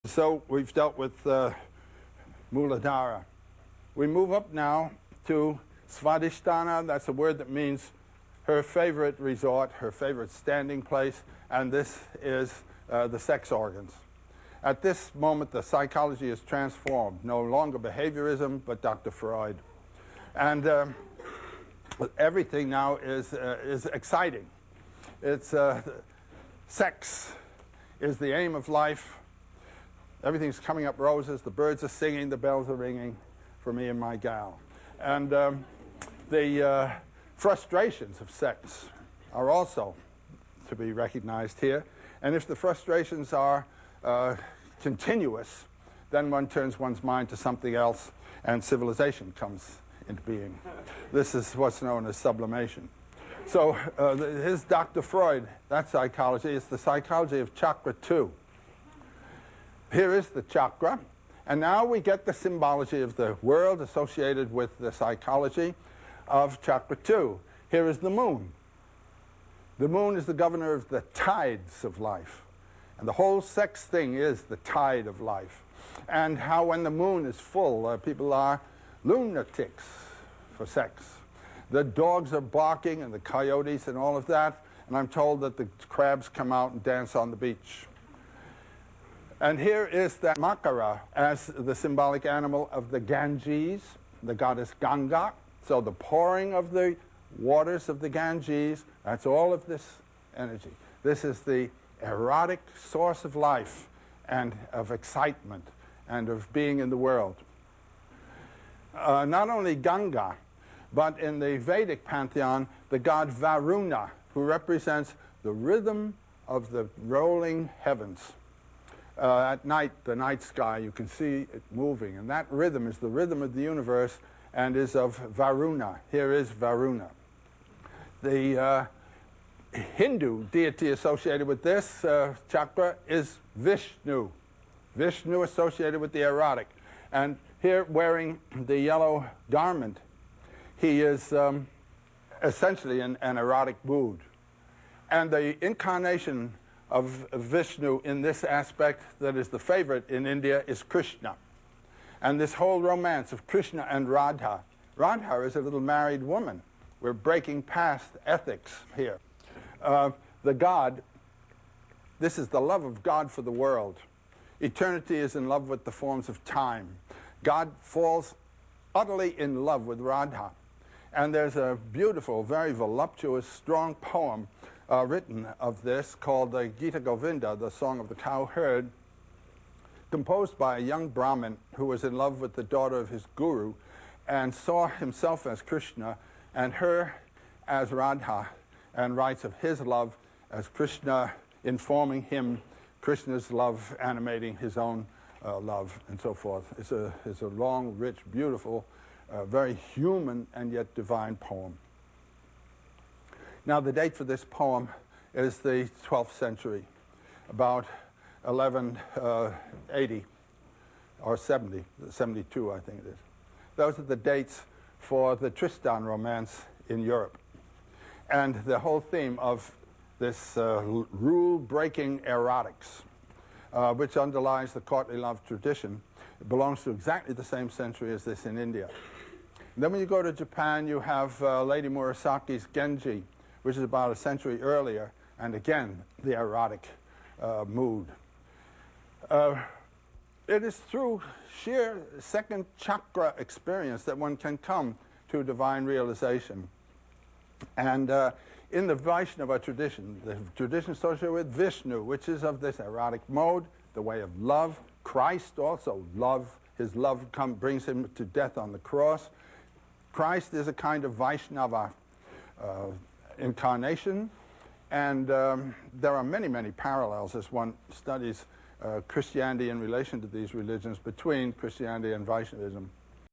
So we've dealt with Muladhara. We move up now to Svadhisthana. That's a word that means her favorite resort, her favorite standing place, and this is the sex organs. At this moment, the psychology is transformed. No longer behaviorism, but Dr. Freud. And everything now is exciting. It's sex is the aim of life. Everything's coming up roses. The birds are singing. The bells are ringing for me and my gal. And the frustrations of sex are also to be recognized here. And if the frustrations are continuous, then one turns one's mind to something else, and civilization comes into being. This is what's known as sublimation. So here's Dr. Freud. That psychology is the psychology of chakra 2. Here is the chakra, and now we get the symbology of the world associated with the psychology of chakra 2. Here is the moon. The moon is the governor of the tides of life. And the whole sex thing is the tide of life. And how when the moon is full, people are lunatics for sex. The dogs are barking and the coyotes and all of that. And I'm told that the crabs come out and dance on the beach. And here is the Makara as the symbolic animal of the Ganges, the goddess Ganga. So the pouring of the waters of the Ganges, that's all of this energy. This is the erotic source of life and of excitement and of being in the world. Not only Ganga, but in the Vedic pantheon, the god Varuna, who represents the rhythm of the rolling heavens. At night, the night sky, you can see it moving, and that rhythm is the rhythm of the universe and is of Varuna. Here is Varuna. The Hindu deity associated with this chakra is Vishnu. Vishnu associated with the erotic. And here, wearing the yellow garment, he is essentially in an erotic mood. And the incarnation of Vishnu in this aspect that is the favorite in India is Krishna. And this whole romance of Krishna and Radha. Radha is a little married woman. We're breaking past ethics here. The God, this is the love of God for the world. Eternity is in love with the forms of time. God falls utterly in love with Radha. And there's a beautiful, very voluptuous, strong poem written of this called the Gita Govinda, the Song of the Cowherd, composed by a young Brahmin who was in love with the daughter of his guru and saw himself as Krishna and her as Radha, and writes of his love as Krishna informing him, Krishna's love animating his own love, and so forth. It's a long, rich, beautiful, very human and yet divine poem. Now the date for this poem is the 12th century, about 1180 or 70, 72 I think it is. Those are the dates for the Tristan romance in Europe. And the whole theme of this rule-breaking erotics, which underlies the courtly love tradition, belongs to exactly the same century as this in India. And then when you go to Japan, you have Lady Murasaki's Genji, which is about a century earlier, and again, the erotic mood. It is through sheer second chakra experience that one can come to divine realization. And in the Vaishnava tradition, the tradition associated with Vishnu, which is of this erotic mode, the way of love. Christ also his love brings him to death on the cross. Christ is a kind of Vaishnava incarnation, and there are many, many parallels as one studies Christianity in relation to these religions between Christianity and Vaishnavism.